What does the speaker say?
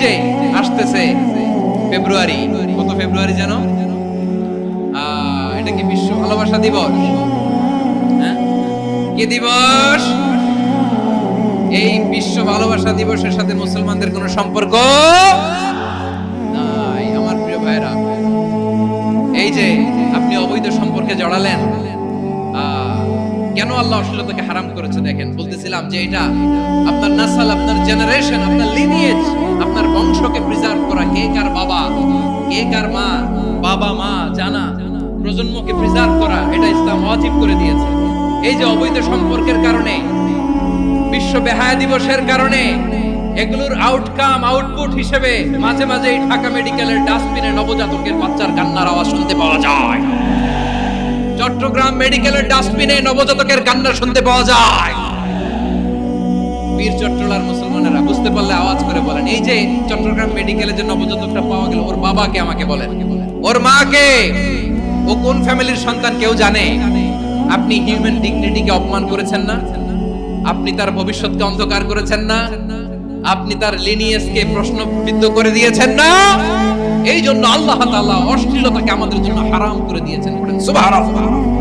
যে আসতেছে ফেব্রুয়ারি, কত ফেব্রুয়ারি জানো? এটা কি বিশ্ব ভালোবাসা দিবস? হ্যাঁ, কি দিবস? এই বিশ্ব ভালোবাসা দিবসের সাথে মুসলমানদের কোনো সম্পর্ক নাই। আমার প্রিয় ভাইরা, এই যে আপনি অবৈধ সম্পর্কে জড়ালেন, কেন আল্লাহ অশ্লীলতাকে হারাম করেছে দেখেন। বলতেছিলাম যে এটা আপনার নাসাল, আপনার জেনারেশন, আপনার লিনিয়েজ, আপনার বংশকে প্রিজার্ভ করা, কে কার বাবা, কে কার মা, বাবা মা জানা, প্রজন্মকে প্রিজার্ভ করা, এটা ইসলাম ওয়াজিব করে দিয়েছে। এই যে অবৈধ সম্পর্কের কারণে, বিশ্ব বেহায়া দিবসের কারণে, এগুলোর আউটকাম, আউটপুট হিসেবে মাঝে মাঝে ঢাকা মেডিকেলের ডাস্টবিনে নবজাতকের বাচ্চার কান্নার আওয়াজ শুনতে পাওয়া যায়। চট্টগ্রাম মেডিকেলের ডাস্টবিনে নবজাতকের কান্না শুনতে পাওয়া যায়। বীর চট্টলার মুসলমানেরা বুঝতে পারলে আওয়াজ করে বলেন, এই যে চট্টগ্রাম মেডিকেলে যে নবজাতকটা পাওয়া গেল, ওর বাবাকে আমাকে বলেন, ওর মাকে, ও কোন ফ্যামিলির সন্তান কেউ জানে? আপনি হিউম্যান ডিগনিটিকে অপমান করেছেন না? আপনি তার ভবিষ্যৎকে অন্ধকার করেছেন না? আপনি তার লিনিয়েজকে প্রশ্নবিদ্ধ করে দিয়েছেন না? এই জন্য আল্লাহ তাআলা অশ্লীলতাকে আমাদের জন্য হারাম করে দিয়েছেন। সুবহানাল্লাহ।